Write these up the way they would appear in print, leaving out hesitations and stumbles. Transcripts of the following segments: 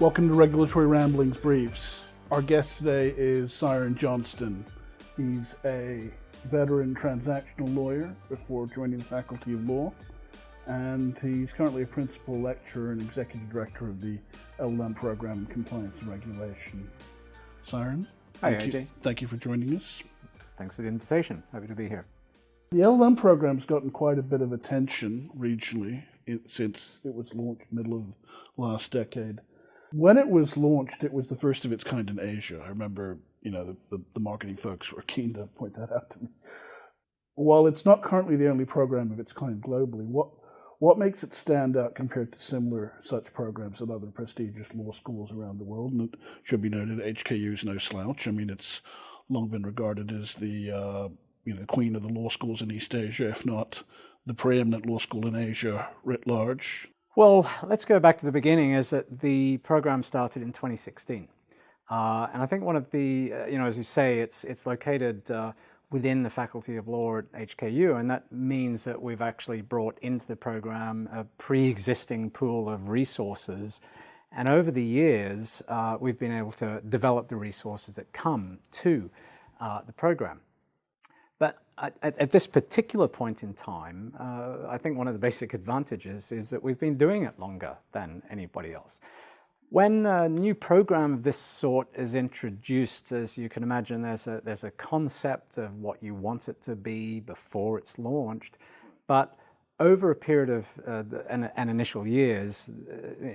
Welcome to Regulatory Ramblings Briefs. Our guest today is Syren Johnstone. He's a veteran transactional lawyer before joining the Faculty of Law, and he's currently a principal lecturer and executive director of the LLM program in Compliance and Regulation. Syren, Hi, Ajay. Thank you for joining us. Thanks for the invitation. Happy to be here. The LLM program's gotten quite a bit of attention regionally since it was launched middle of last decade. When it was launched, it was the first of its kind in Asia. I remember, the marketing folks were keen to point that out to me. While it's not currently the only program of its kind globally, what makes it stand out compared to similar such programs at other prestigious law schools around the world? And it should be noted, HKU is no slouch. I mean, it's long been regarded as the queen of the law schools in East Asia, if not the preeminent law school in Asia writ large. Well, let's go back to the beginning, is that the program started in 2016. And I think one of the, as you say, it's located within the Faculty of Law at HKU, and that means that we've actually brought into the program a pre-existing pool of resources. And over the years, we've been able to develop the resources that come to the program. But at this particular point in time, I think one of the basic advantages is that we've been doing it longer than anybody else. When a new program of this sort is introduced, as you can imagine, there's a concept of what you want it to be before it's launched. But over a period of an initial years,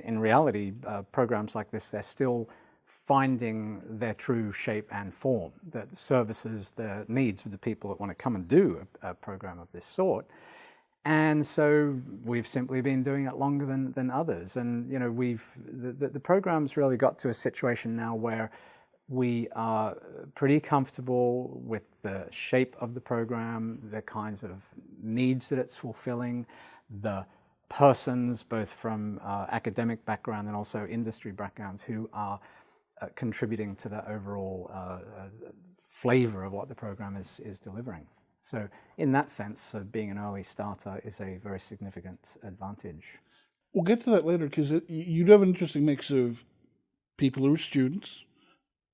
in reality, programs like this, they're still finding their true shape and form that services the needs of the people that want to come and do a program of this sort. And so we've simply been doing it longer than others. And, the program's really got to a situation now where we are pretty comfortable with the shape of the program, the kinds of needs that it's fulfilling, the persons, both from academic background and also industry backgrounds, who are contributing to the overall flavor of what the program is delivering. So in that sense, being an early starter is a very significant advantage. We'll get to that later, because you do have an interesting mix of people who are students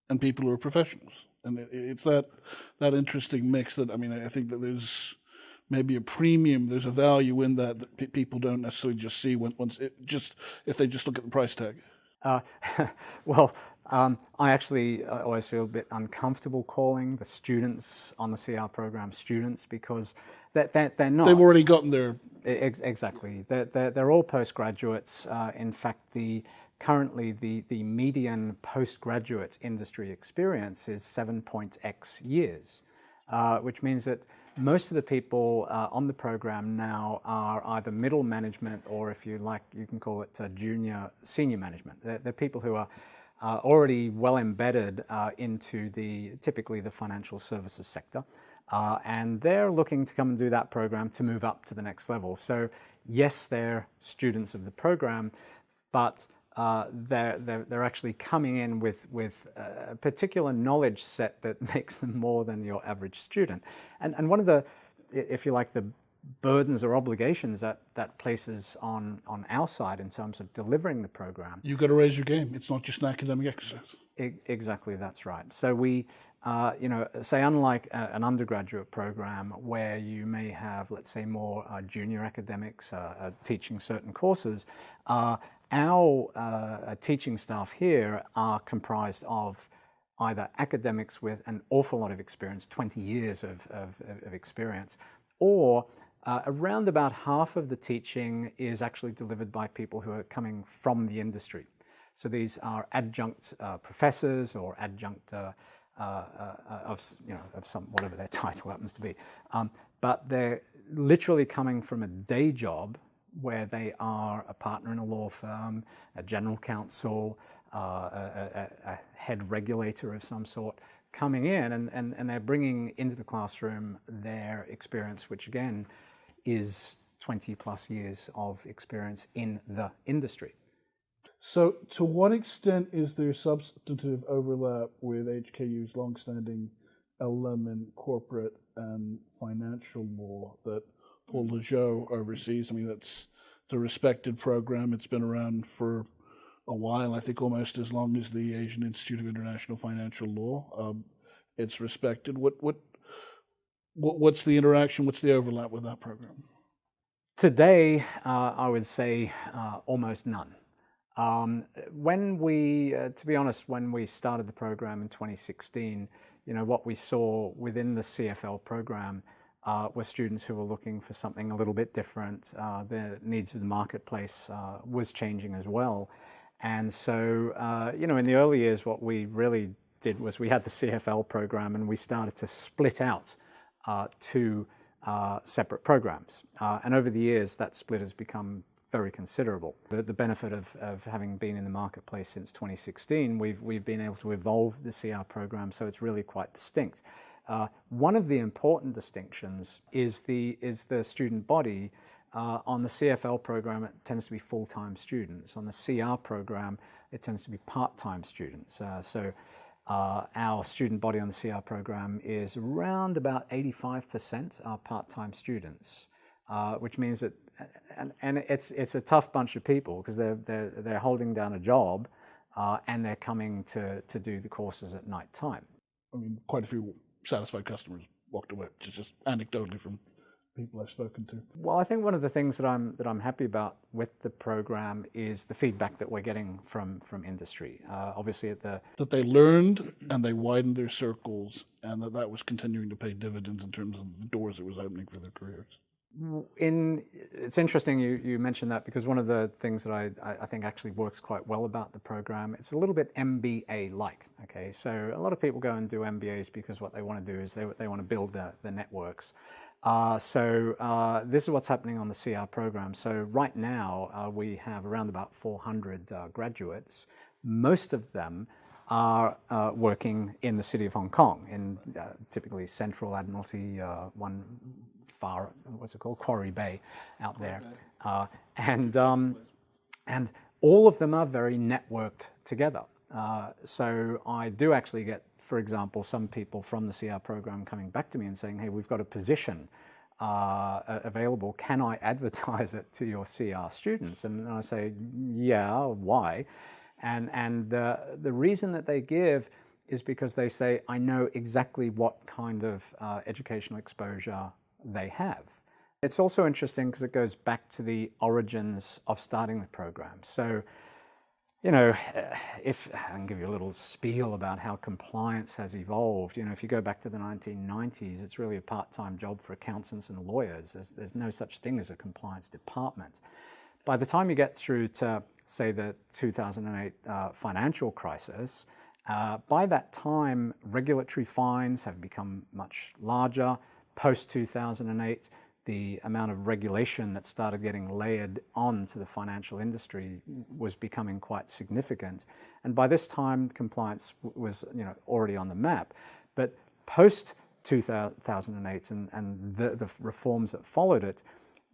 and people who are professionals. And it's that interesting mix that, I think that there's maybe a premium, there's a value in that people don't necessarily just see if they just look at the price tag. I actually always feel a bit uncomfortable calling the students on the CR program students, because they're not. They've already gotten their... Exactly. They're all postgraduates. In fact, currently the median postgraduate industry experience is 7.x years, which means that most of the people on the program now are either middle management, or if you like, you can call it senior management. They're people who are already well embedded into typically the financial services sector. And they're looking to come and do that program to move up to the next level. So yes, they're students of the program, but they're actually coming in with a particular knowledge set that makes them more than your average student. And one of the, if you like, the burdens or obligations that places on our side in terms of delivering the program. You've got to raise your game. It's not just an academic exercise. Exactly, that's right. So we, say unlike an undergraduate program where you may have, let's say, more junior academics teaching certain courses, our teaching staff here are comprised of either academics with an awful lot of experience, 20 years of experience, or around about half of the teaching is actually delivered by people who are coming from the industry. So these are adjunct professors or adjunct of some, whatever their title happens to be. But they're literally coming from a day job where they are a partner in a law firm, a general counsel, a head regulator of some sort, coming in and they're bringing into the classroom their experience, which again is 20 plus years of experience in the industry. So to what extent is there substantive overlap with HKU's longstanding LLM in corporate and financial law that Paul Lejeau oversees? I mean, that's the respected program. It's been around for a while, I think almost as long as the Asian Institute of International Financial Law. It's respected. What's the interaction? What's the overlap with that program? Today, I would say almost none. When we, to be honest, when we started the program in 2016, what we saw within the CFL program were students who were looking for something a little bit different. The needs of the marketplace was changing as well. And so, in the early years, what we really did was we had the CFL program and we started to split out two separate programs. And over the years, that split has become very considerable. The benefit of having been in the marketplace since 2016, we've been able to evolve the CR program so it's really quite distinct. One of the important distinctions is the student body. On the CFL program, it tends to be full-time students. On the CR program, it tends to be part-time students. Our student body on the CR program is around about 85% are part-time students, which means that, and it's a tough bunch of people because they're holding down a job and they're coming to do the courses at night time. I mean, quite a few satisfied customers walked away, just anecdotally from people I've spoken to. Well, I think one of the things that I'm happy about with the program is the feedback that we're getting from industry. Obviously, that they learned and they widened their circles, and that was continuing to pay dividends in terms of the doors it was opening for their careers. It's interesting you mentioned that, because one of the things that I think actually works quite well about the program, it's a little bit MBA-like. Okay, so a lot of people go and do MBAs because what they want to do is they want to build the networks. This is what's happening on the CR program. So right now we have around about 400 graduates. Most of them are working in the city of Hong Kong, in typically Central Admiralty, one far, what's it called, Quarry Bay out there. And all of them are very networked together. So I do actually get, for example, some people from the CR program coming back to me and saying, hey, we've got a position available. Can I advertise it to your CR students? And I say, yeah, why? And the reason that they give is because they say, I know exactly what kind of educational exposure they have. It's also interesting because it goes back to the origins of starting the program. So, if I can give you a little spiel about how compliance has evolved, if you go back to the 1990s, it's really a part-time job for accountants and lawyers. There's no such thing as a compliance department. By the time you get through to, say, the 2008 financial crisis, by that time, regulatory fines have become much larger. Post-2008, the amount of regulation that started getting layered on to the financial industry was becoming quite significant. And by this time, compliance was already on the map. But post-2008 and the reforms that followed it,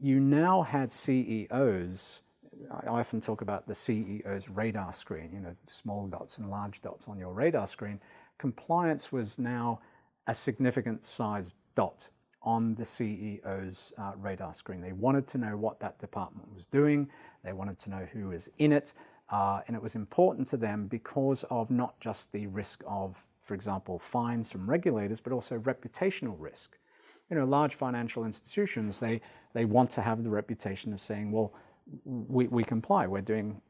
you now had CEOs. I often talk about the CEO's radar screen, small dots and large dots on your radar screen. Compliance was now a significant sized dot on the CEO's radar screen. They wanted to know what that department was doing. They wanted to know who was in it. And it was important to them because of not just the risk of, for example, fines from regulators, but also reputational risk. Large financial institutions, they want to have the reputation of saying, well, we comply. We're doing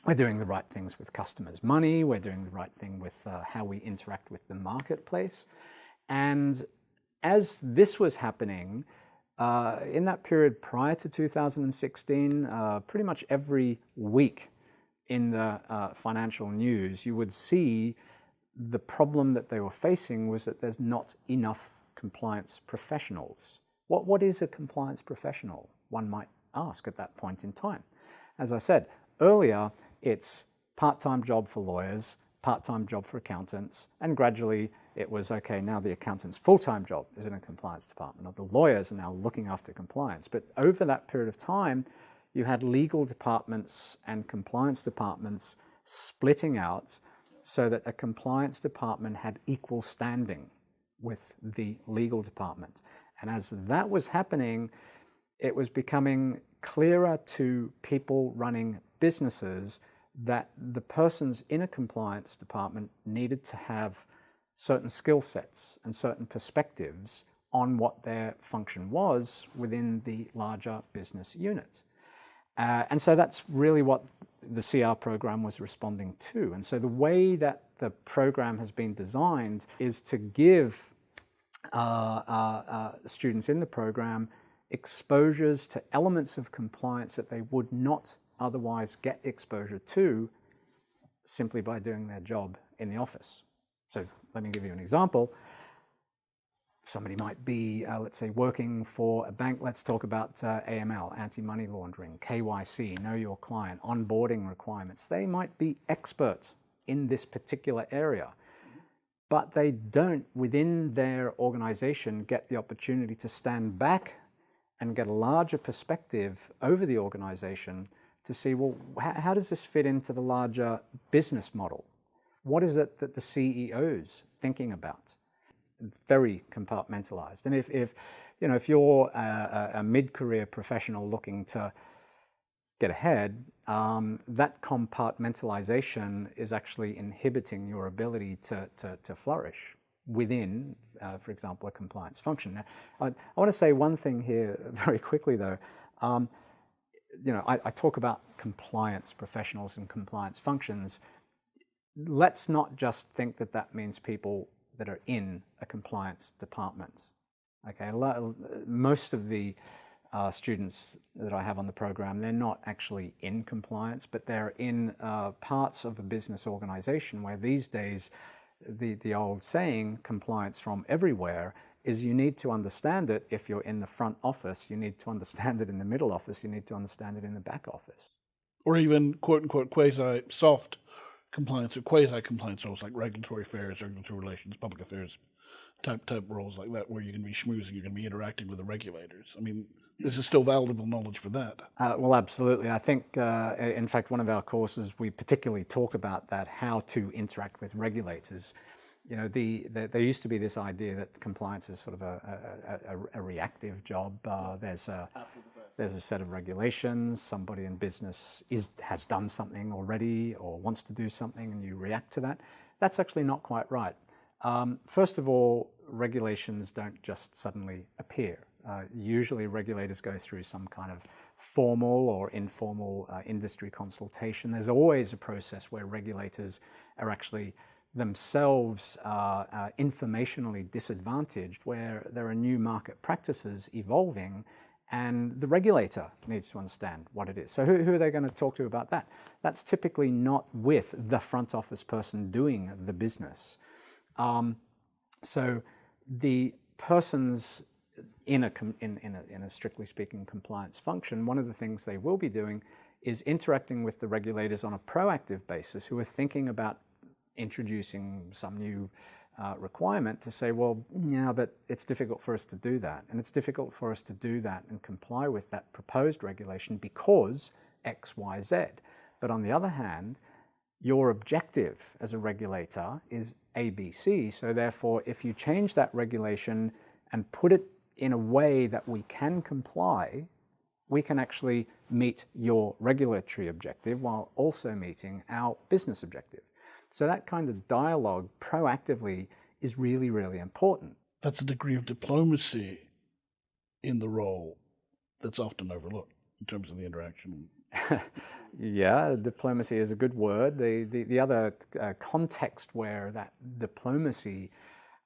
we're doing the right things with customers' money. We're doing the right thing with how we interact with the marketplace. And as this was happening, in that period prior to 2016, pretty much every week in the financial news, you would see the problem that they were facing was that there's not enough compliance professionals. What is a compliance professional, one might ask at that point in time? As I said earlier, it's part-time job for lawyers, part-time job for accountants, and gradually it was, okay, now the accountant's full-time job is in a compliance department, or the lawyers are now looking after compliance. But over that period of time, you had legal departments and compliance departments splitting out so that a compliance department had equal standing with the legal department. And as that was happening, it was becoming clearer to people running businesses that the persons in a compliance department needed to have certain skill sets and certain perspectives on what their function was within the larger business unit. And so that's really what the CR program was responding to. And so the way that the program has been designed is to give students in the program exposures to elements of compliance that they would not otherwise get exposure to simply by doing their job in the office. So let me give you an example. Somebody might be, let's say, working for a bank. Let's talk about AML, anti-money laundering, KYC, know your client, onboarding requirements. They might be experts in this particular area, but they don't, within their organization, get the opportunity to stand back and get a larger perspective over the organization to see, well, how does this fit into the larger business model? What is it that the CEO's thinking about? Very compartmentalized. And if you're a mid-career professional looking to get ahead, that compartmentalization is actually inhibiting your ability to flourish within, for example, a compliance function. Now, I want to say one thing here very quickly, though. I talk about compliance professionals and compliance functions. Let's not just think that that means people that are in a compliance department. Okay, most of the students that I have on the program, they're not actually in compliance, but they're in parts of a business organization where these days the old saying, compliance from everywhere, is you need to understand it if you're in the front office, you need to understand it in the middle office, you need to understand it in the back office. Or even quote-unquote quasi-soft compliance or quasi-compliance roles like regulatory affairs, regulatory relations, public affairs type roles like that, where you're going to be schmoozing, you're going to be interacting with the regulators. I mean, this is still valuable knowledge for that. Well, absolutely. I think, in fact, one of our courses, we particularly talk about that, how to interact with regulators. You know, there used to be this idea that compliance is sort of a reactive job. There's a set of regulations, somebody in business has done something already or wants to do something, and you react to that. That's actually not quite right. First of all, regulations don't just suddenly appear. Usually regulators go through some kind of formal or informal industry consultation. There's always a process where regulators are actually themselves informationally disadvantaged, where there are new market practices evolving, and the regulator needs to understand what it is. So who are they going to talk to about that? That's typically not with the front office person doing the business. So the persons in a strictly speaking compliance function, one of the things they will be doing is interacting with the regulators on a proactive basis, who are thinking about introducing some new requirement, to say, well, yeah, but it's difficult for us to do that. And it's difficult for us to do that and comply with that proposed regulation because X, Y, Z. But on the other hand, your objective as a regulator is ABC. So therefore, if you change that regulation and put it in a way that we can comply, we can actually meet your regulatory objective while also meeting our business objective. So that kind of dialogue proactively is really, really important. That's a degree of diplomacy in the role that's often overlooked in terms of the interaction. Yeah, diplomacy is a good word. The other context where that diplomacy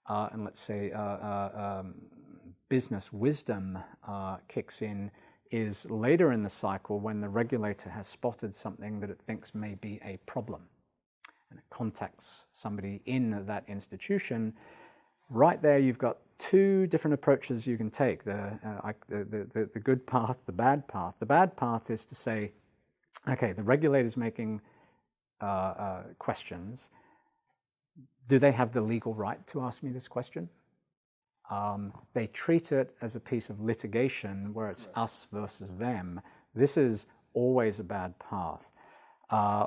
and let's say business wisdom kicks in is later in the cycle, when the regulator has spotted something that it thinks may be a problem, and it contacts somebody in that institution. Right there, you've got two different approaches you can take, the good path, the bad path. The bad path is to say, okay, the regulator's making questions. Do they have the legal right to ask me this question? They treat it as a piece of litigation where it's us versus them. This is always a bad path.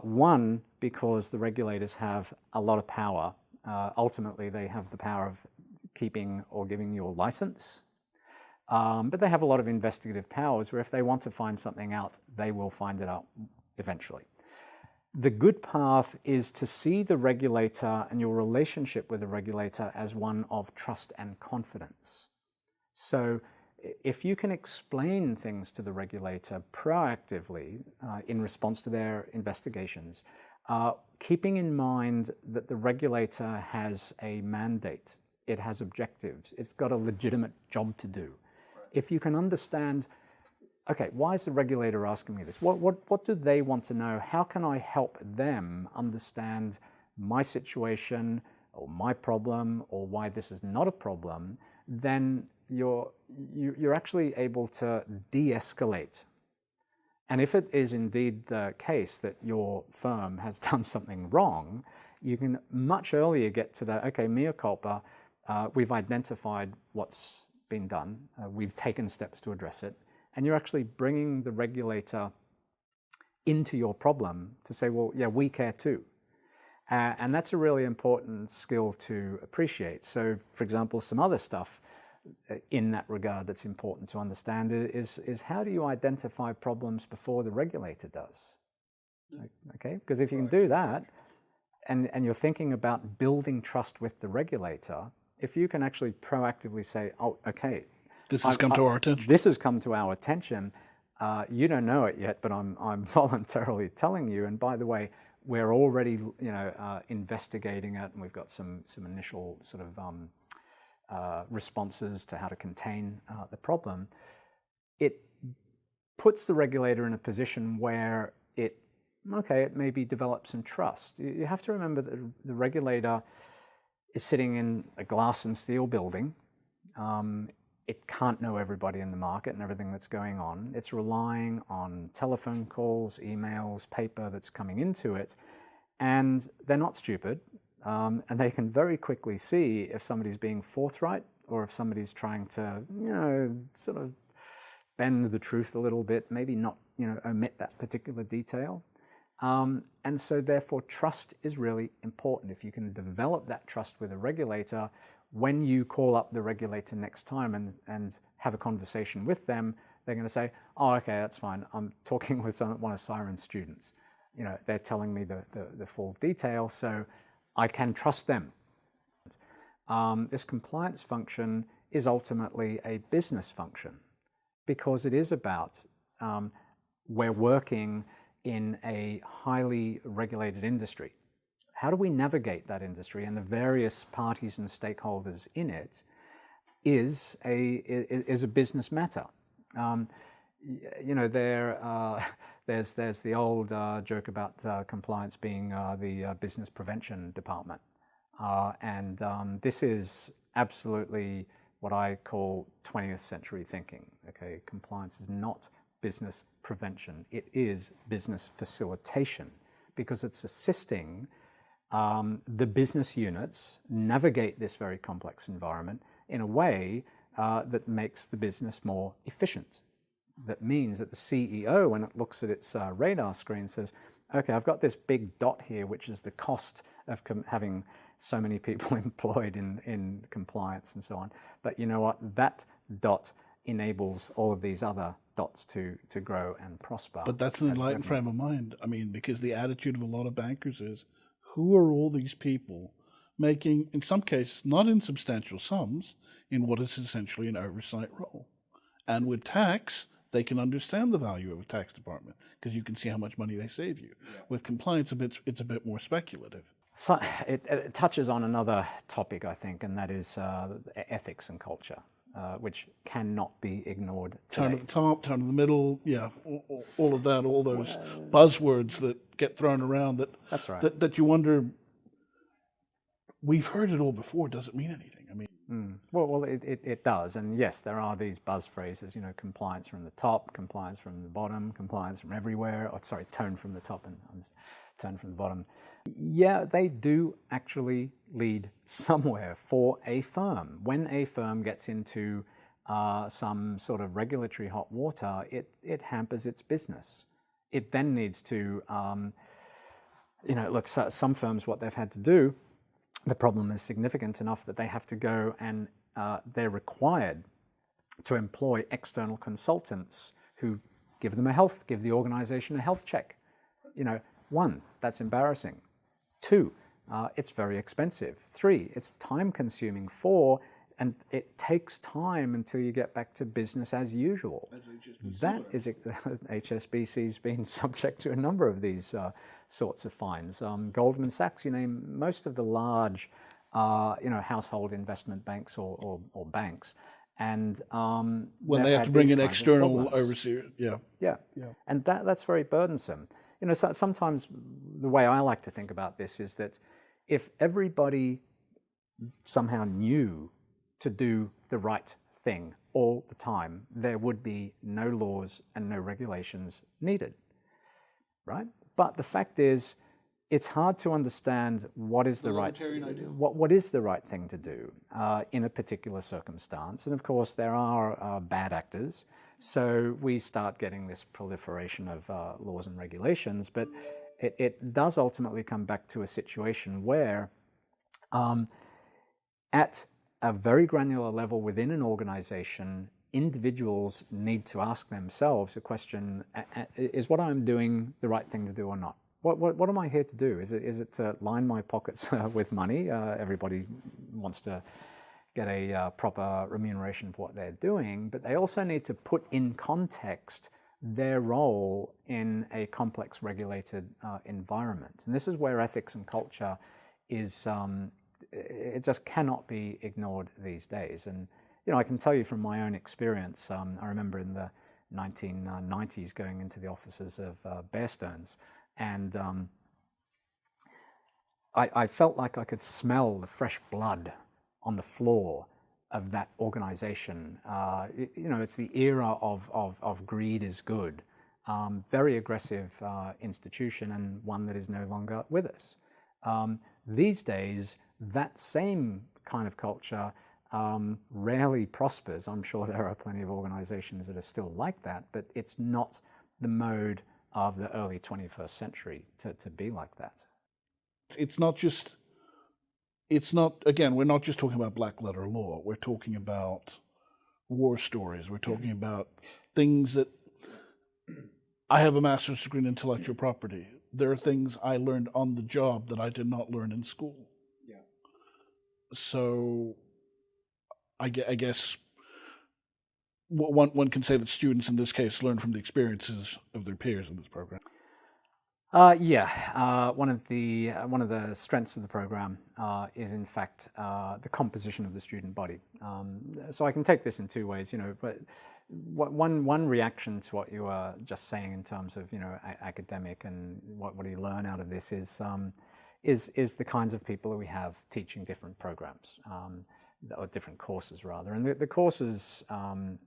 One, because the regulators have a lot of power. Ultimately, they have the power of keeping or giving you a license. But they have a lot of investigative powers where if they want to find something out, they will find it out eventually. The good path is to see the regulator and your relationship with the regulator as one of trust and confidence. So if you can explain things to the regulator proactively in response to their investigations, keeping in mind that the regulator has a mandate, it has objectives, it's got a legitimate job to do. If you can understand, okay, why is the regulator asking me this? What do they want to know? How can I help them understand my situation or my problem or why this is not a problem? Then you're actually able to de-escalate. And if it is indeed the case that your firm has done something wrong, you can much earlier get to that, okay, mea culpa, we've identified what's been done, we've taken steps to address it, and you're actually bringing the regulator into your problem to say, well, yeah, we care too. And that's a really important skill to appreciate. So, for example, some other stuff in that regard that's important to understand is how do you identify problems before the regulator does? Okay, because if you can do that, and you're thinking about building trust with the regulator, if you can actually proactively say, oh, okay, this has come to our attention. This has come to our attention. You don't know it yet, but I'm voluntarily telling you. And by the way, we're already investigating it, and we've got some initial sort of responses to how to contain the problem. It puts the regulator in a position where it maybe develops some trust. You have to remember that the regulator is sitting in a glass and steel building. It can't know everybody in the market and everything that's going on. It's relying on telephone calls, emails, paper that's coming into it, and they're not stupid. And they can very quickly see if somebody's being forthright or if somebody's trying to, sort of bend the truth a little bit, maybe not, omit that particular detail. And so therefore trust is really important. If you can develop that trust with a regulator, when you call up the regulator next time and have a conversation with them, they're going to say, oh, okay, that's fine. I'm talking with one of Syren's students. They're telling me the full detail, so I can trust them. This compliance function is ultimately a business function because it is about we're working in a highly regulated industry. How do we navigate that industry and the various parties and stakeholders in it is a business matter. There's the old joke about compliance being the business prevention department. This is absolutely what I call 20th century thinking. Okay, compliance is not business prevention. It is business facilitation because it's assisting the business units navigate this very complex environment in a way that makes the business more efficient. That means that the CEO, when it looks at its radar screen, says, okay, I've got this big dot here, which is the cost of having so many people employed in compliance and so on. But you know what? That dot enables all of these other dots to grow and prosper. But that's an enlightened frame of mind. I mean, because the attitude of a lot of bankers is, who are all these people making, in some cases, not insubstantial sums in what is essentially an oversight role? And with tax, they can understand the value of a tax department because you can see how much money they save you. Yeah. With compliance, it's a bit more speculative. So it touches on another topic, I think, and that is ethics and culture, which cannot be ignored today. Turn at the top, turn in the middle, yeah, all of that, all those buzzwords that get thrown around that's right. that you wonder, we've heard it all before, does it mean anything? I mean, Well, it does, and yes, there are these buzz phrases, compliance from the top, compliance from the bottom, compliance from everywhere, tone from the top and tone from the bottom. Yeah, they do actually lead somewhere for a firm. When a firm gets into some sort of regulatory hot water, it hampers its business. It then needs to, look, some firms, what they've had to do, the problem is significant enough that they have to go and they're required to employ external consultants who give the organization a health check. One, that's embarrassing. Two, it's very expensive. Three, it's time consuming. Four, and it takes time until you get back to business as usual. That is, HSBC's been subject to a number of these sorts of fines. Goldman Sachs, you name most of the large, household investment banks or banks, and when they have to bring in external overseers, yeah, and that's very burdensome. Sometimes the way I like to think about this is that if everybody somehow knew to do the right thing all the time, there would be no laws and no regulations needed, right? But the fact is, it's hard to understand what is the right thing to do in a particular circumstance. And of course, there are bad actors, so we start getting this proliferation of laws and regulations. But it does ultimately come back to a situation where, at a very granular level within an organization, individuals need to ask themselves a question: is what I'm doing the right thing to do or not? What am I here to do? Is it to line my pockets with money? Everybody wants to get a proper remuneration for what they're doing, but they also need to put in context their role in a complex regulated environment. And this is where ethics and culture is, it just cannot be ignored these days. And I can tell you from my own experience, I remember in the 1990s going into the offices of Bear Stearns, and I felt like I could smell the fresh blood on the floor of that organization. It's the era of greed is good. Very aggressive institution, and one that is no longer with us. These days, that same kind of culture rarely prospers. I'm sure there are plenty of organizations that are still like that, but it's not the mode of the early 21st century to be like that. Again, we're not just talking about black letter law. We're talking about war stories. We're talking about things that, I have a master's degree in intellectual property. There are things I learned on the job that I did not learn in school. Yeah. So I guess one can say that students in this case learn from the experiences of their peers in this program. One of the strengths of the program is in fact the composition of the student body. So I can take this in two ways, but one reaction to what you were just saying in terms of academic and what do you learn out of this is the kinds of people that we have teaching different programs. Or different courses rather. And the courses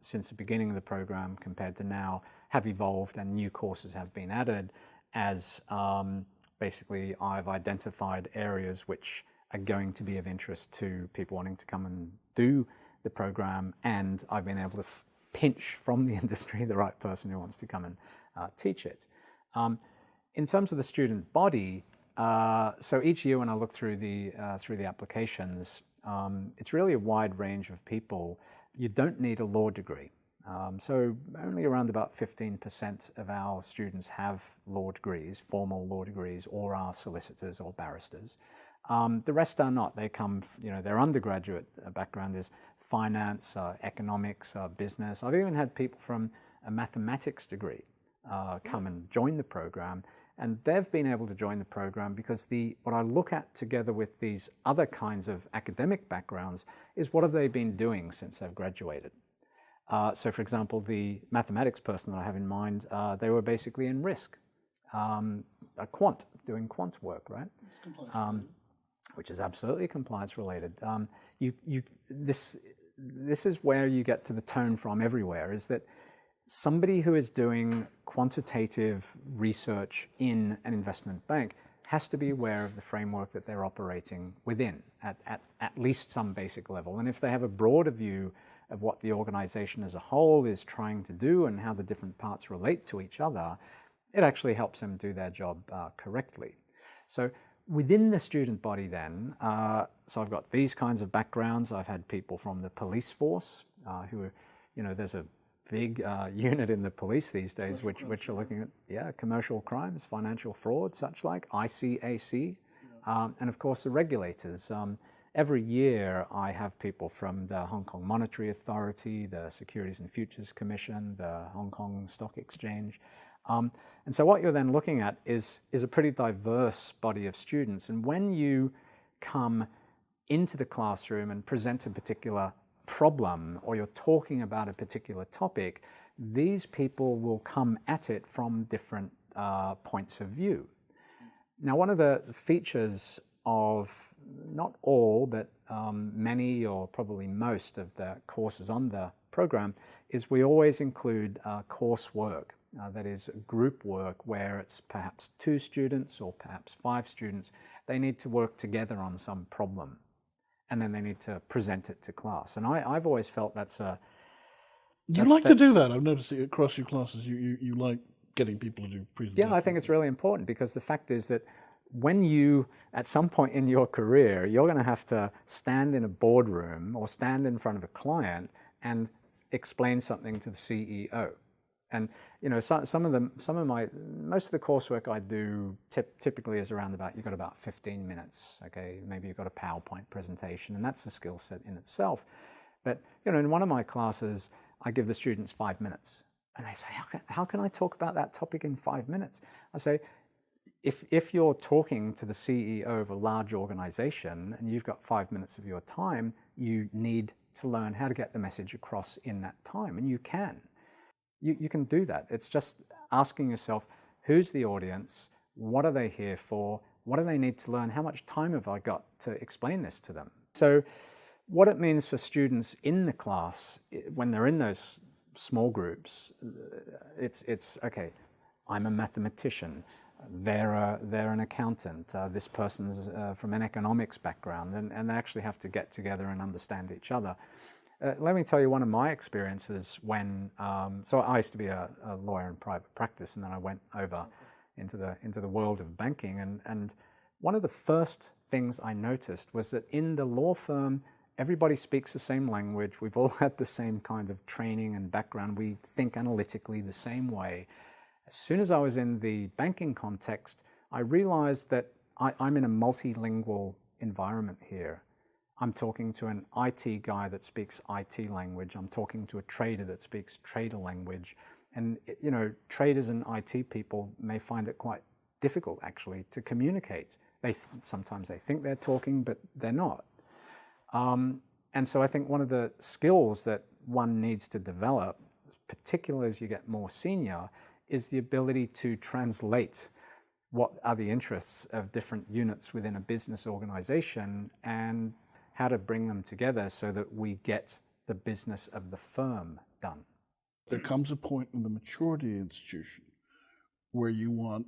since the beginning of the program compared to now have evolved, and new courses have been added as basically I've identified areas which are going to be of interest to people wanting to come and do the program, and I've been able to pinch from the industry the right person who wants to come and teach it. In terms of the student body, so each year when I look through the applications, it's really a wide range of people. You don't need a law degree. So only around about 15% of our students have law degrees, formal law degrees, or are solicitors or barristers. The rest are not. They come, their undergraduate background is finance, economics, business. I've even had people from a mathematics degree come and join the program. And they've been able to join the program because what I look at together with these other kinds of academic backgrounds is what have they been doing since they've graduated. So for example, the mathematics person that I have in mind, they were basically in risk, doing quant work, right? Which is absolutely compliance related. This is where you get to the tone from everywhere, is that somebody who is doing quantitative research in an investment bank has to be aware of the framework that they're operating within at least some basic level. And if they have a broader view of what the organization as a whole is trying to do and how the different parts relate to each other, it actually helps them do their job correctly. So within the student body then, so I've got these kinds of backgrounds. I've had people from the police force who are, there's a big unit in the police these days, which are looking at commercial crimes, financial fraud, such like ICAC, and of course the regulators. Every year I have people from the Hong Kong Monetary Authority, the Securities and Futures Commission, the Hong Kong Stock Exchange. And so what you're then looking at is a pretty diverse body of students. And when you come into the classroom and present a particular problem, or you're talking about a particular topic, these people will come at it from different points of view. Now, one of the features of not all, but many or probably most of the courses on the program is we always include coursework. That is group work where it's perhaps 2 students or perhaps 5 students. They need to work together on some problem, and then they need to present it to class. And I've always felt You like to do that. I've noticed it across your classes. You like getting people to do presentations. Yeah, I think it's really important, because the fact is that when you, at some point in your career, you're going to have to stand in a boardroom or stand in front of a client and explain something to the CEO. And most of the coursework I do typically is around you've got about 15 minutes. Okay, maybe you've got a PowerPoint presentation, and that's a skill set in itself. But in one of my classes, I give the students 5 minutes, and they say, "How can I talk about that topic in 5 minutes?" I say, if you're talking to the CEO of a large organization and you've got 5 minutes of your time, you need to learn how to get the message across in that time, and you can. You can do that. It's just asking yourself, who's the audience? What are they here for? What do they need to learn? How much time have I got to explain this to them? So what it means for students in the class, when they're in those small groups, it's okay, I'm a mathematician. They're an accountant. This person's from an economics background, and they actually have to get together and understand each other. Let me tell you one of my experiences when, so I used to be a lawyer in private practice, and then I went over into the world of banking, and one of the first things I noticed was that in the law firm, everybody speaks the same language. We've all had the same kind of training and background. We think analytically the same way. As soon as I was in the banking context, I realized that I'm in a multilingual environment here. I'm talking to an IT guy that speaks IT language. I'm talking to a trader that speaks trader language. And, traders and IT people may find it quite difficult, actually, to communicate. Sometimes they think they're talking, but they're not. And so I think one of the skills that one needs to develop, particularly as you get more senior, is the ability to translate what are the interests of different units within a business organization and how to bring them together so that we get the business of the firm done. There comes a point in the maturity institution where you want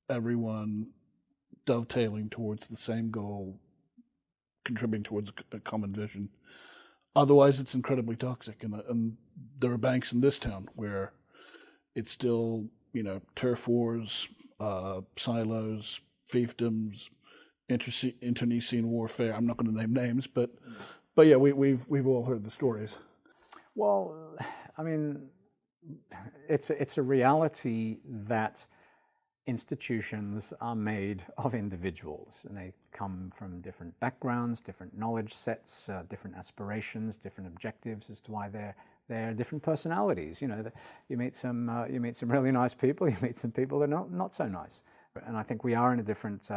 everyone dovetailing towards the same goal, contributing towards a common vision. Otherwise, it's incredibly toxic. And there are banks in this town where it's still, turf wars, silos, fiefdoms, internecine warfare. I'm not going to name names, but yeah, we've all heard the stories. Well, I mean, it's a reality that institutions are made of individuals, and they come from different backgrounds, different knowledge sets, different aspirations, different objectives as to why they're different personalities. You meet some really nice people. You meet some people that are not so nice. And I think we are in a different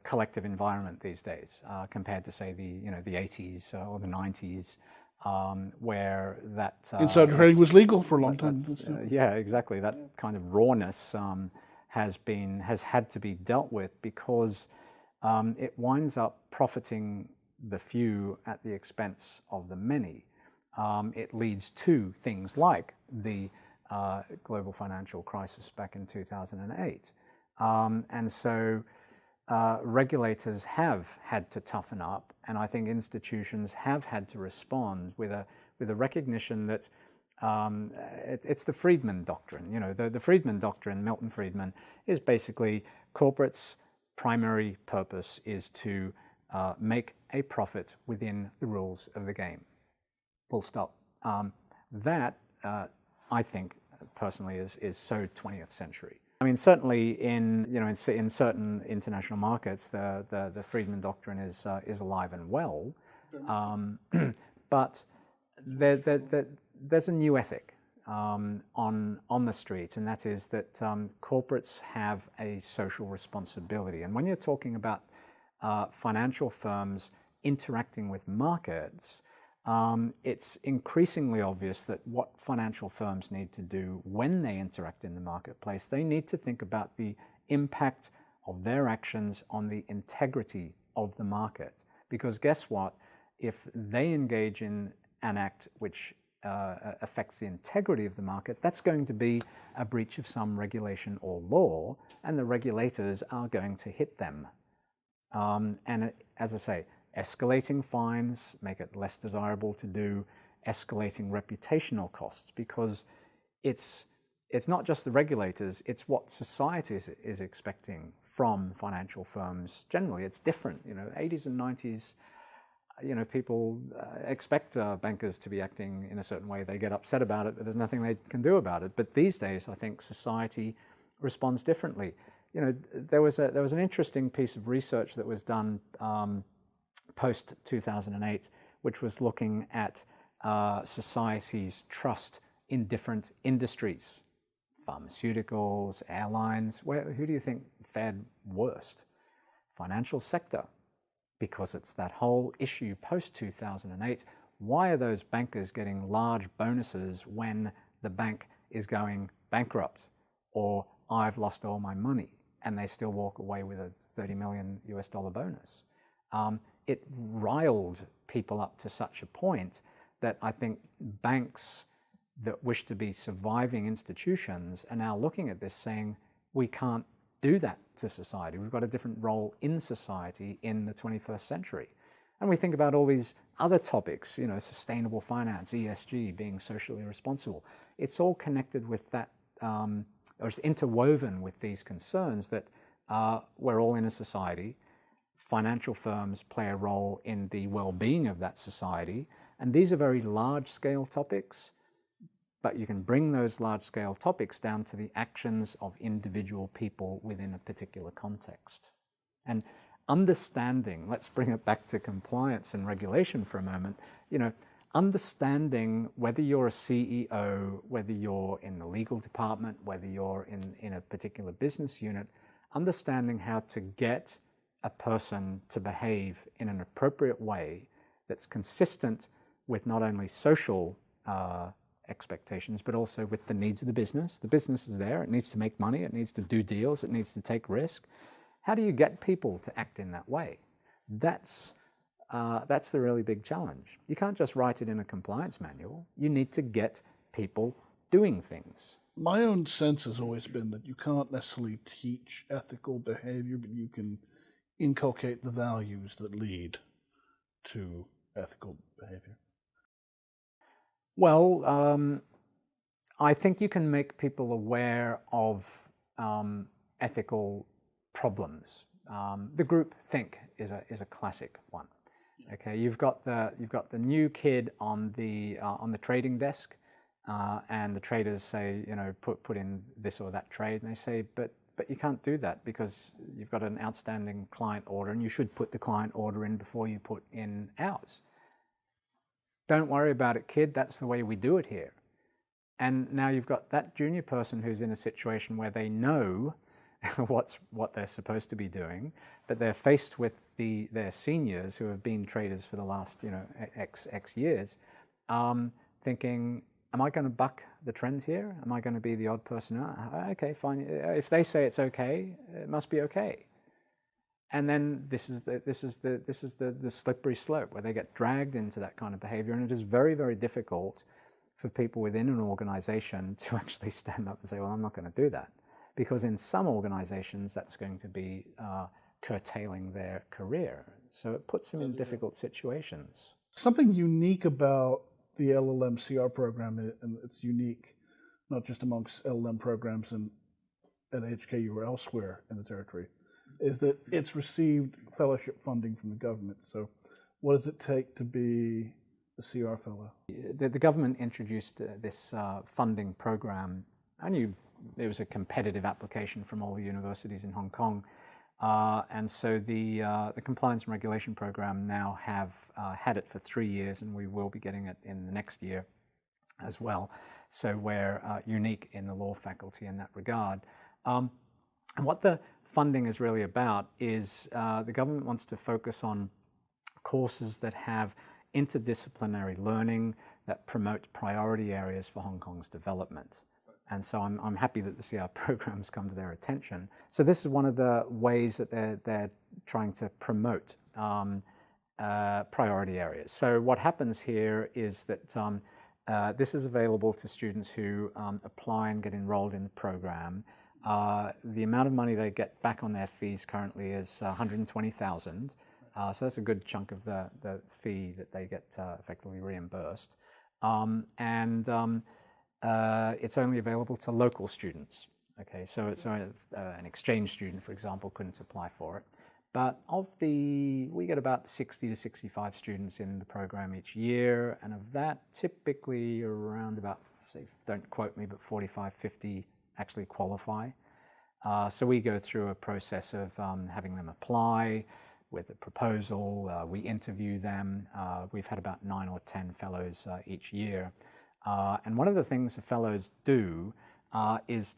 collective environment these days compared to, say, the 80s or the 90s, where that insider trading was legal for a long time. Yeah, exactly. That kind of rawness has had to be dealt with because it winds up profiting the few at the expense of the many. It leads to things like the global financial crisis back in 2008. And so regulators have had to toughen up, and I think institutions have had to respond with a recognition that it's the Friedman doctrine. The Friedman doctrine, Milton Friedman, is basically corporate's primary purpose is to make a profit within the rules of the game. Full stop. That I think, personally, is so 20th century. I mean, certainly in certain international markets, the Friedman Doctrine is alive and well, but there's a new ethic on the street, and that is that corporates have a social responsibility. And when you're talking about financial firms interacting with markets, it's increasingly obvious that what financial firms need to do when they interact in the marketplace, they need to think about the impact of their actions on the integrity of the market. Because guess what? If they engage in an act which affects the integrity of the market, that's going to be a breach of some regulation or law, and the regulators are going to hit them. And as I say, escalating fines make it less desirable to do, escalating reputational costs, because it's not just the regulators, it's what society is expecting from financial firms generally. It's different. 80s and 90s, people expect bankers to be acting in a certain way. They get upset about it, but there's nothing they can do about it. But these days, I think society responds differently. There was an interesting piece of research that was done post-2008, which was looking at society's trust in different industries, pharmaceuticals, airlines. Who do you think fared worst? Financial sector, because it's that whole issue post-2008. Why are those bankers getting large bonuses when the bank is going bankrupt, or I've lost all my money, and they still walk away with a $30 million bonus? It riled people up to such a point that I think banks that wish to be surviving institutions are now looking at this saying, we can't do that to society. We've got a different role in society in the 21st century. And we think about all these other topics, sustainable finance, ESG, being socially responsible. It's all connected with that, or it's interwoven with these concerns that we're all in a society. Financial firms play a role in the well-being of that society, and these are very large-scale topics, but you can bring those large-scale topics down to the actions of individual people within a particular context. And understanding, let's bring it back to compliance and regulation for a moment, understanding whether you're a CEO, whether you're in the legal department, whether you're in a particular business unit, understanding how to get a person to behave in an appropriate way that's consistent with not only social expectations, but also with the needs of the business. The business is there, it needs to make money, it needs to do deals, it needs to take risk. How do you get people to act in that way? That's the really big challenge. You can't just write it in a compliance manual. You need to get people doing things. My own sense has always been that you can't necessarily teach ethical behavior, but you can inculcate the values that lead to ethical behavior. Well, I think you can make people aware of ethical problems. The group think is a classic one. Okay, you've got the new kid on the trading desk, and the traders say, put in this or that trade, and they say, but you can't do that because you've got an outstanding client order, and you should put the client order in before you put in ours. Don't worry about it, kid. That's the way we do it here. And now you've got that junior person who's in a situation where they know what they're supposed to be doing, but they're faced with their seniors who have been traders for the last X years, thinking, am I going to buck the trend here? Am I going to be the odd person? Okay, fine. If they say it's okay, it must be okay. And then this is the slippery slope where they get dragged into that kind of behavior, and it is very, very difficult for people within an organization to actually stand up and say, well, I'm not going to do that. Because in some organizations, that's going to be curtailing their career. So it puts them in difficult situations. Something unique about the LLM CR program, and it's unique not just amongst LLM programs at HKU or elsewhere in the territory, is that it's received fellowship funding from the government. So what does it take to be a CR fellow? The government introduced this funding program. I knew there was a competitive application from all the universities in Hong Kong. And so the compliance and regulation program now have had it for 3 years, and we will be getting it in the next year as well. So we're unique in the law faculty in that regard. And what the funding is really about is the government wants to focus on courses that have interdisciplinary learning that promote priority areas for Hong Kong's development. And so I'm happy that the CR programs come to their attention. So this is one of the ways that they're trying to promote priority areas. So what happens here is that this is available to students who apply and get enrolled in the program. The amount of money they get back on their fees currently is 120,000. So that's a good chunk of the fee that they get effectively reimbursed. It's only available to local students. Okay, so an exchange student, for example, couldn't apply for it. But we get about 60 to 65 students in the program each year, and of that, typically around about, say, don't quote me, but 45, 50 actually qualify. So we go through a process of having them apply with a proposal. We interview them. We've had about 9 or 10 fellows each year. And one of the things the fellows do is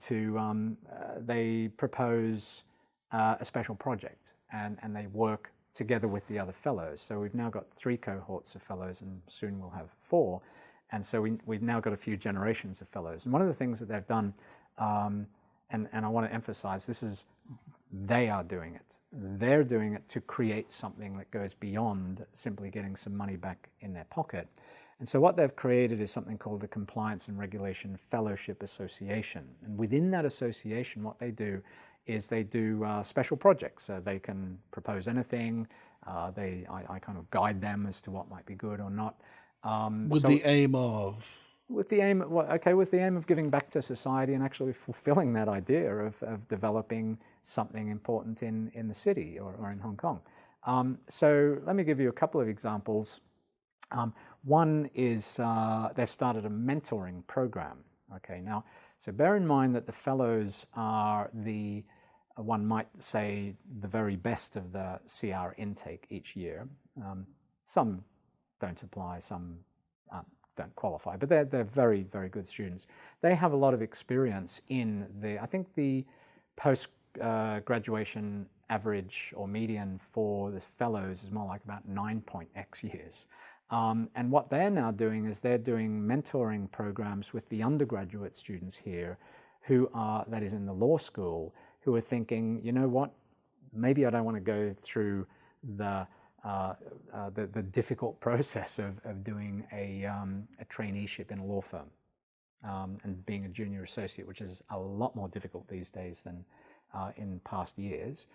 they propose a special project, and they work together with the other fellows. So we've now got 3 cohorts of fellows, and soon we'll have 4. And so we've now got a few generations of fellows. And one of the things that they've done, and I want to emphasize, they are doing it. They're doing it to create something that goes beyond simply getting some money back in their pocket. And so what they've created is something called the Compliance and Regulation Fellowship Association. And within that association, what they do is they do special projects. So they can propose anything. I kind of guide them as to what might be good or not. With the aim of? With the aim of giving back to society and actually fulfilling that idea of developing something important in the city or in Hong Kong. So let me give you a couple of examples. One is they've started a mentoring program. Okay, now, so bear in mind that the fellows are one might say, the very best of the CR intake each year. Some don't apply, some don't qualify, but they're very, very good students. They have a lot of experience in I think the post-graduation average or median for the fellows is more like about 9.x years. And what they're now doing is they're doing mentoring programs with the undergraduate students here who are, that is in the law school, who are thinking, you know what, maybe I don't want to go through the difficult process of doing a traineeship in a law firm and being a junior associate, which is a lot more difficult these days than in past years.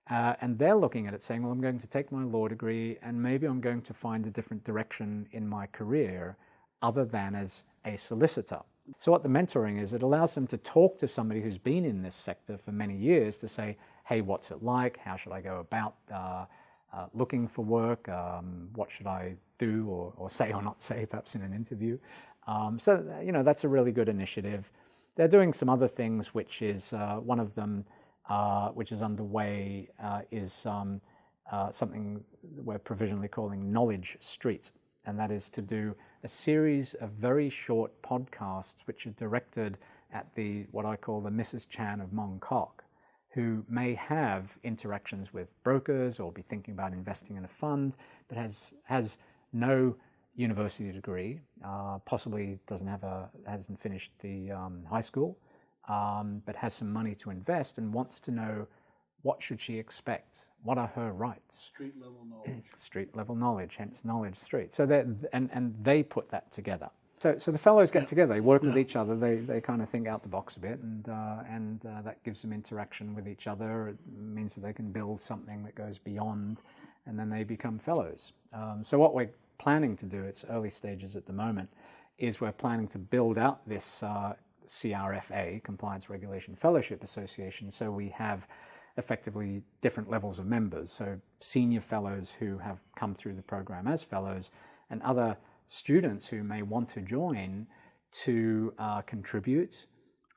And they're looking at it saying, well, I'm going to take my law degree and maybe I'm going to find a different direction in my career other than as a solicitor. So what the mentoring is, it allows them to talk to somebody who's been in this sector for many years to say, hey, what's it like? How should I go about looking for work? What should I do or say or not say, perhaps in an interview? So, that's a really good initiative. They're doing some other things, which is one of them, which is underway, is something we're provisionally calling Knowledge Street, and that is to do a series of very short podcasts which are directed at what I call the Mrs. Chan of Mong Kok, who may have interactions with brokers or be thinking about investing in a fund, but has no university degree, possibly hasn't finished the high school, but has some money to invest and wants to know what should she expect, what are her rights. Street level knowledge. Street level knowledge, hence Knowledge Street. So they put that together. So the fellows get together, they work with each other, they kind of think out the box a bit, and that gives them interaction with each other. It means that they can build something that goes beyond, and then they become fellows. So what we're planning to do, it's early stages at the moment, is we're planning to build out this CRFA, Compliance Regulation Fellowship Association, so we have effectively different levels of members. So senior fellows who have come through the program as fellows, and other students who may want to join to contribute.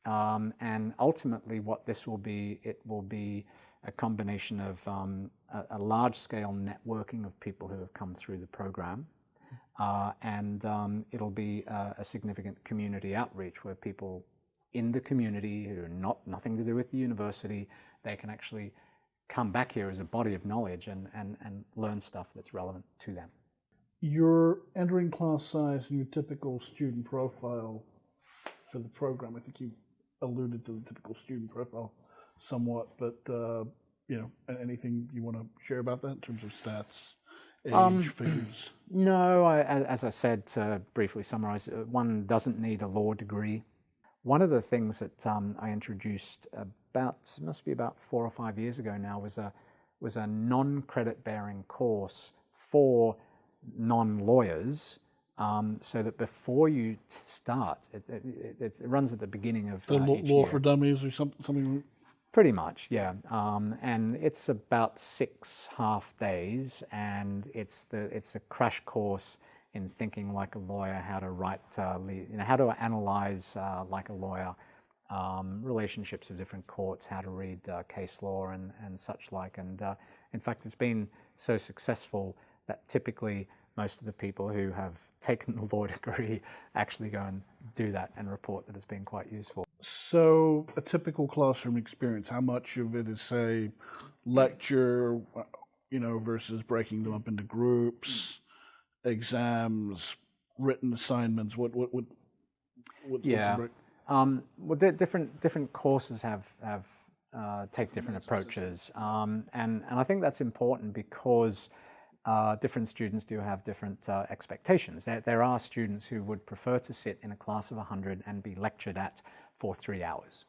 And ultimately what this will be, it will be a combination of a large-scale networking of people who have come through the program. And it'll be a significant community outreach where people in the community who are nothing to do with the university, they can actually come back here as a body of knowledge and learn stuff that's relevant to them. Your entering class size and your typical student profile for the program, I think you alluded to the typical student profile somewhat, but anything you want to share about that in terms of stats, age, figures? No, as I said, to briefly summarize, one doesn't need a law degree. One of the things that I introduced must be about 4 or 5 years ago now, was a non-credit bearing course for non-lawyers, so that before you start, it runs at the beginning of the law for dummies or something. Pretty much, yeah. And it's about 6 half days, and it's a crash course in thinking like a lawyer, how to write, how to analyze like a lawyer, relationships of different courts, how to read case law and such like. And in fact, it's been so successful that typically most of the people who have taken the law degree actually go and do that and report that it's been quite useful. So a typical classroom experience, how much of it is, say, lecture, versus breaking them up into groups, exams, written assignments? What's Yeah. the break? Well, different courses have take different approaches, and I think that's important because different students do have different expectations. There are students who would prefer to sit in a class of 100 and be lectured at for 3 hours.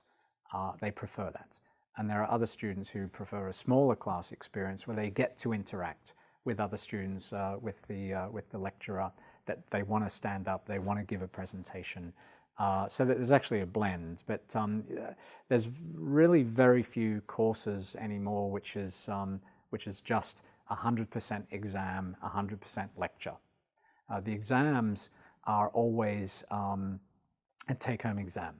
They prefer that. And there are other students who prefer a smaller class experience where they get to interact with other students, with the lecturer, that they want to stand up, they want to give a presentation. So that there's actually a blend, but there's really very few courses anymore which is just 100% exam, 100% lecture. The exams are always a take-home exam.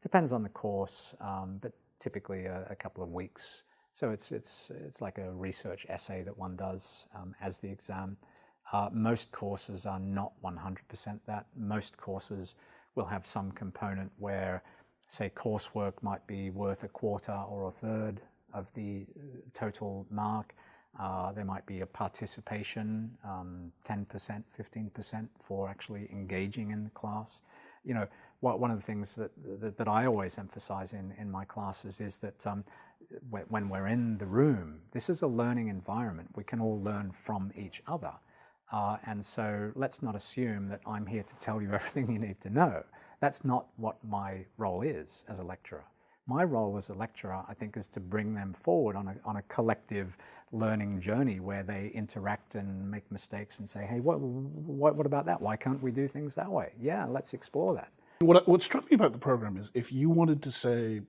Depends on the course, but typically a couple of weeks. So it's like a research essay that one does as the exam. Most courses are not 100% that. Most courses will have some component where, say, coursework might be worth a quarter or a third of the total mark. There might be a participation, 10%, 15% for actually engaging in the class. One of the things that I always emphasize in my classes is that when we're in the room, this is a learning environment. We can all learn from each other. And so let's not assume that I'm here to tell you everything you need to know. That's not what my role is as a lecturer. My role as a lecturer, I think, is to bring them forward on a collective learning journey where they interact and make mistakes and say, hey, what about that? Why can't we do things that way? Yeah, let's explore that. What struck me about the program is if you wanted to say,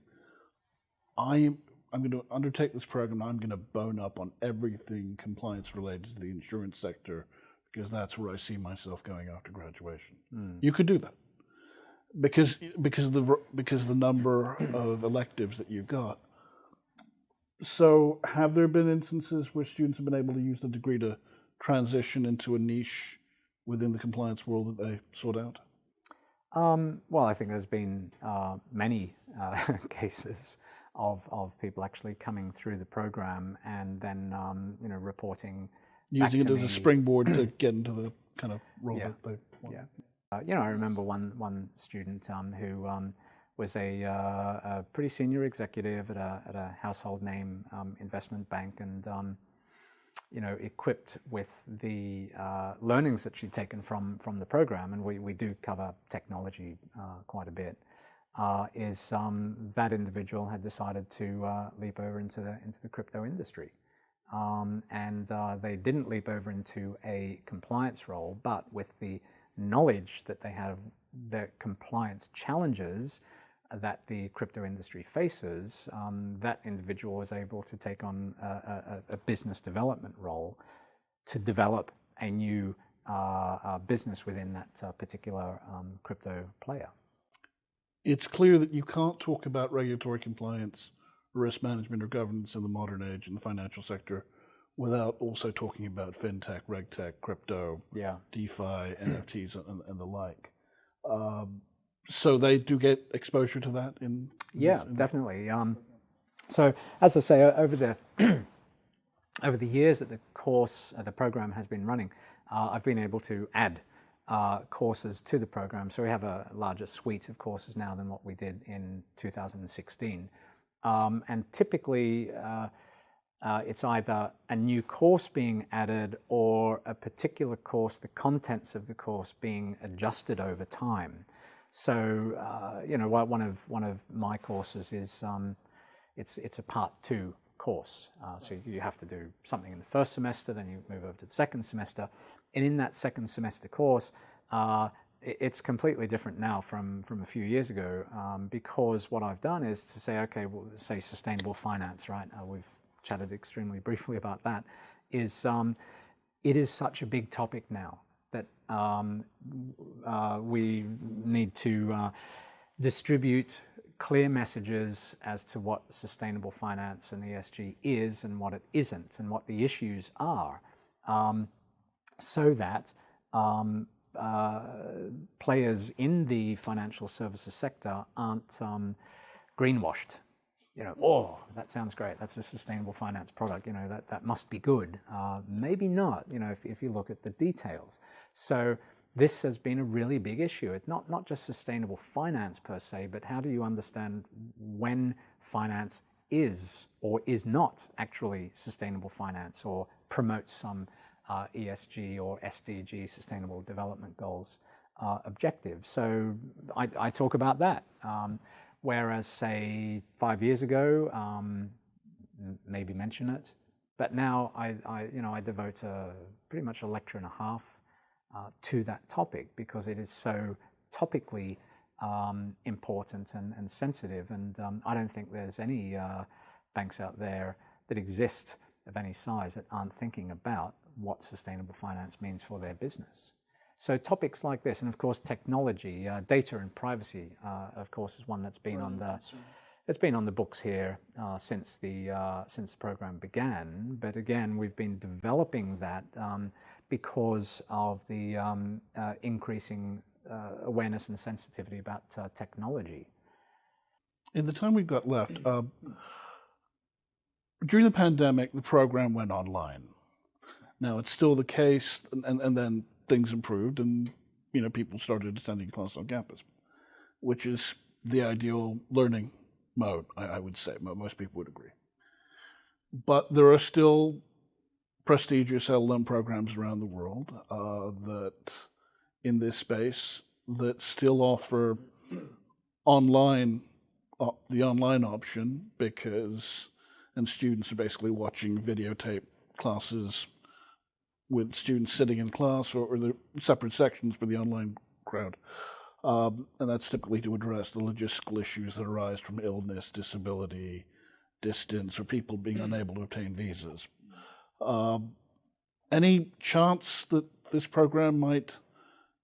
I'm going to undertake this program, I'm going to bone up on everything compliance related to the insurance sector because that's where I see myself going after graduation. You could do that because the number of electives that you've got. So have there been instances where students have been able to use the degree to transition into a niche within the compliance world that they sought out? Well, I think there's been many cases of people actually coming through the program and then reporting, using it as a springboard to get into the kind of role that they want. Yeah. I remember one student who was a pretty senior executive at a household name investment bank, and equipped with the learnings that she'd taken from the program, and we do cover technology quite a bit. That individual had decided to leap over into the crypto industry, and they didn't leap over into a compliance role, but with the knowledge that they have, the compliance challenges that the crypto industry faces, that individual was able to take on a business development role to develop a new business within that particular crypto player. It's clear that you can't talk about regulatory compliance, risk management, or governance in the modern age in the financial sector without also talking about fintech, regtech, crypto, DeFi, NFTs, and the like. So they do get exposure to that in definitely. So as I say, over the years that the program has been running, I've been able to add courses to the program. So we have a larger suite of courses now than what we did in 2016. And typically, it's either a new course being added or a particular course, the contents of the course being adjusted over time. So, one of my courses is it's a part 2 course. So you have to do something in the first semester, then you move over to the second semester. And in that second semester course, it's completely different now from a few years ago, because what I've done is to say, okay, well, say sustainable finance, right? We've chatted extremely briefly about that. It is such a big topic now that we need to distribute clear messages as to what sustainable finance and ESG is and what it isn't and what the issues are, so that players in the financial services sector aren't greenwashed. Oh, that sounds great. That's a sustainable finance product. That must be good. Maybe not, if you look at the details. So this has been a really big issue. It's not just sustainable finance per se, but how do you understand when finance is or is not actually sustainable finance or promotes some ESG or SDG, Sustainable Development Goals objectives. So I talk about that. Whereas, say, 5 years ago, maybe mention it, but now I devote pretty much a lecture and a half to that topic because it is so topically important and sensitive. And I don't think there's any banks out there that exist of any size that aren't thinking about what sustainable finance means for their business. So topics like this, and of course technology, data and privacy, of course, is one that's been on the books here since the program began. But again, we've been developing that because of the increasing awareness and sensitivity about technology. In the time we've got left, during the pandemic, the program went online. Now it's still the case, and then things improved, and people started attending class on campus, which is the ideal learning mode, I would say. Most people would agree. But there are still prestigious LLM programs around the world that, in this space, that still offer the online option and students are basically watching videotape classes with students sitting in class or the separate sections for the online crowd. And that's typically to address the logistical issues that arise from illness, disability, distance, or people being unable to obtain visas. Any chance that this program might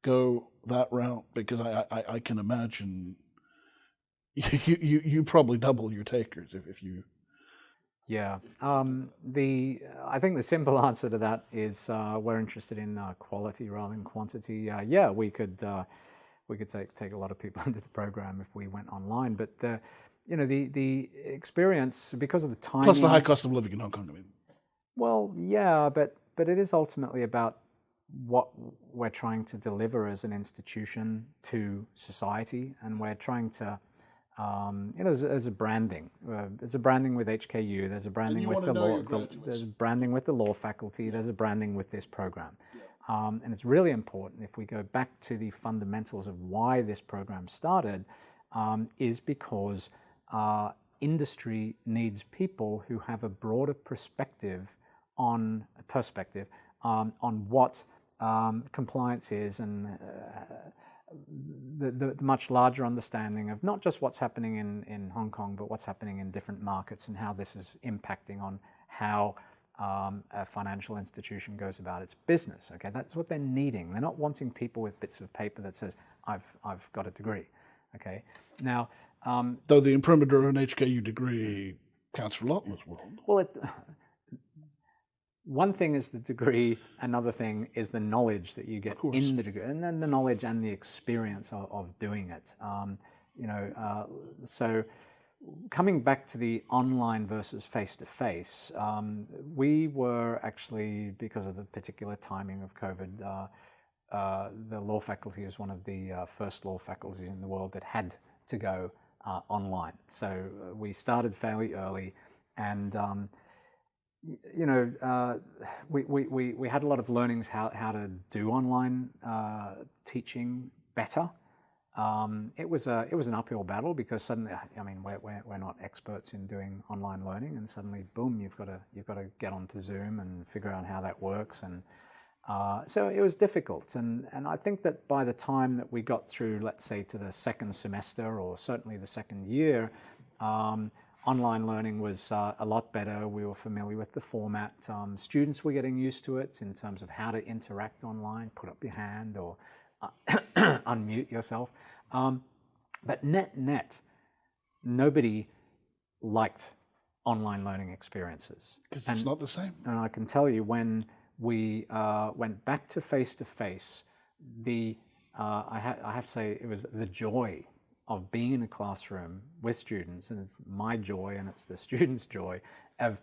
go that route? Because I can imagine you probably double your takers if you... Yeah, I think the simple answer to that is we're interested in quality rather than quantity. Yeah, we could take a lot of people into the program if we went online, but the experience, because of the timing. Plus the high cost of living in Hong Kong. I mean. Well, yeah, but it is ultimately about what we're trying to deliver as an institution to society, and we're trying to. There's a branding. There's a branding with HKU. There's a branding with the law. There's a branding with the law faculty. There's a branding with this program, and it's really important. If we go back to the fundamentals of why this program started, is because industry needs people who have a broader perspective on what compliance is and. The much larger understanding of not just what's happening in Hong Kong, but what's happening in different markets and how this is impacting on how a financial institution goes about its business. Okay, that's what they're needing. They're not wanting people with bits of paper that says, I've got a degree. Okay, now... though the imprimatur of an HKU degree counts for a lot in this world. Well, one thing is the degree, another thing is the knowledge that you get in the degree, and then the knowledge and the experience of doing it. So coming back to the online versus face-to-face, we were actually, because of the particular timing of COVID, the law faculty is one of the first law faculties in the world that had to go online. So we started fairly early, and we had a lot of learnings how to do online teaching better. It was an uphill battle, because suddenly, I mean, we're not experts in doing online learning, and suddenly, boom, you've got to get onto Zoom and figure out how that works, and so it was difficult. And I think that by the time that we got through, let's say, to the second semester, or certainly the second year, online learning was a lot better. We were familiar with the format. Students were getting used to it in terms of how to interact online, put up your hand or unmute yourself. But net, nobody liked online learning experiences. Because it's not the same. And I can tell you, when we went back to face-to-face, I have to say, it was the joy of being in a classroom with students, and it's my joy and it's the students' joy of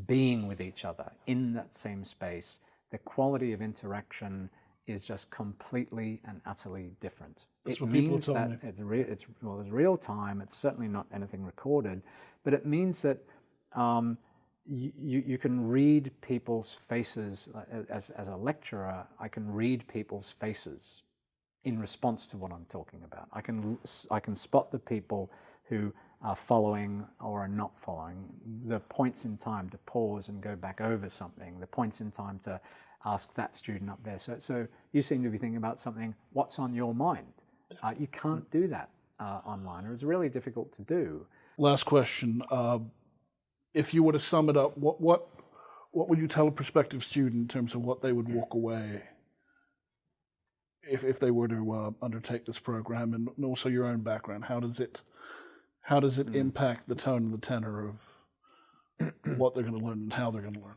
being with each other in that same space. The quality of interaction is just completely and utterly different. That's it what means people tell that me. it's real time. It's certainly not anything recorded, but it means that you can read people's faces. As a lecturer, I can read people's faces in response to what I'm talking about. I can spot the people who are following or are not following, the points in time to pause and go back over something, the points in time to ask that student up there. So you seem to be thinking about something, what's on your mind? You can't do that online, or it's really difficult to do. Last question. If you were to sum it up, what would you tell a prospective student in terms of what they would walk away if they were to undertake this program, and also your own background? How does it impact the tone and the tenor of what they're going to learn and how they're going to learn?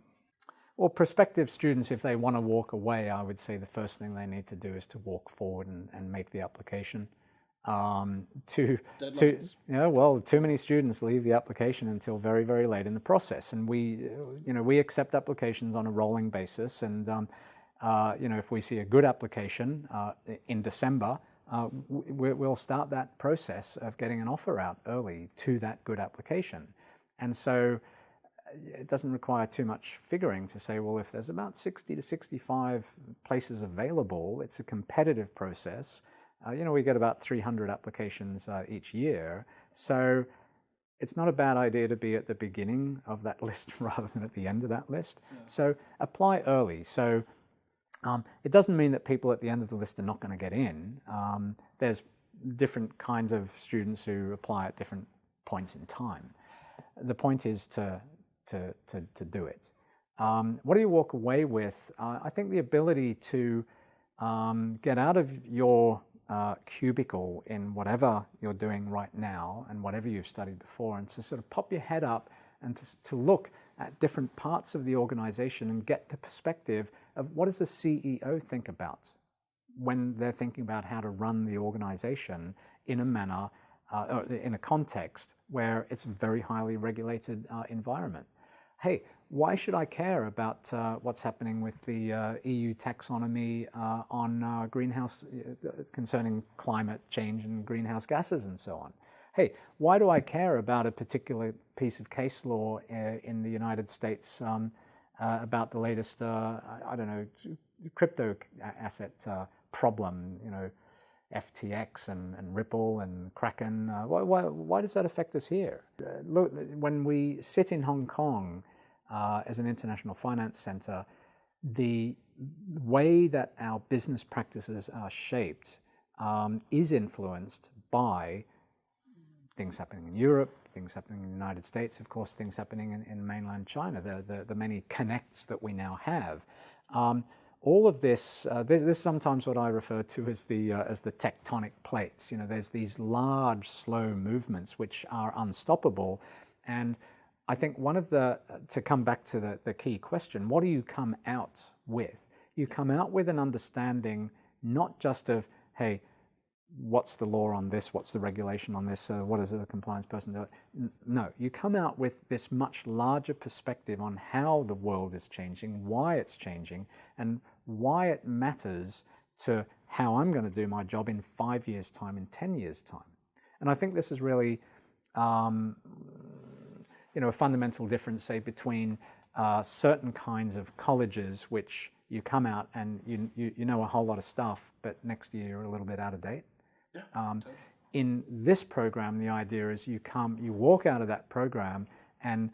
Well, prospective students, if they want to walk away, I would say the first thing they need to do is to walk forward and make the application. Too many students leave the application until very, very late in the process, and we accept applications on a rolling basis, and if we see a good application in December, we'll start that process of getting an offer out early to that good application. And so it doesn't require too much figuring to say, well, if there's about 60 to 65 places available, it's a competitive process. We get about 300 applications each year. So it's not a bad idea to be at the beginning of that list rather than at the end of that list. Yeah. So apply early. So it doesn't mean that people at the end of the list are not going to get in. There's different kinds of students who apply at different points in time. The point is to do it. What do you walk away with? I think the ability to get out of your cubicle in whatever you're doing right now and whatever you've studied before, and to sort of pop your head up and to look at different parts of the organization and get the perspective of what does the CEO think about when they're thinking about how to run the organization in a manner, or in a context where it's a very highly regulated environment. Hey, why should I care about what's happening with the EU taxonomy on greenhouse, concerning climate change and greenhouse gases and so on? Hey, why do I care about a particular piece of case law in the United States about the latest, crypto asset problem, FTX and Ripple and Kraken? Why does that affect us here? Look, when we sit in Hong Kong as an international finance center, the way that our business practices are shaped is influenced by things happening in Europe, things happening in the United States, of course, things happening in mainland China, the many connects that we now have. All of this, this is sometimes what I refer to as the tectonic plates. You know, there's these large, slow movements which are unstoppable. And I think one of to come back to the key question, what do you come out with? You come out with an understanding not just of, hey, what's the law on this, what's the regulation on this, what does a compliance person do? No, you come out with this much larger perspective on how the world is changing, why it's changing, and why it matters to how I'm going to do my job in 5 years' time, in 10 years' time. And I think this is really you know, a fundamental difference, say, between certain kinds of colleges which you come out and you know a whole lot of stuff, but next year you're a little bit out of date. Yeah, totally. In this program, the idea is you walk out of that program, and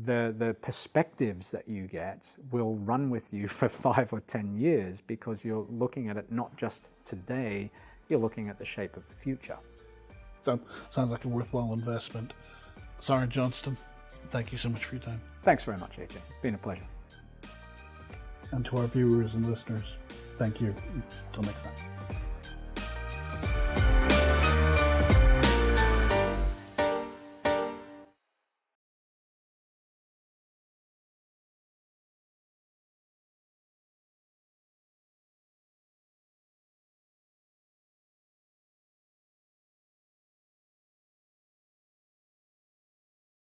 the perspectives that you get will run with you for 5 or 10 years, because you're looking at it not just today, you're looking at the shape of the future. Sounds like a worthwhile investment. Syren Johnstone, thank you so much for your time. Thanks very much, Ajay. Been a pleasure. And to our viewers and listeners, thank you. Until next time.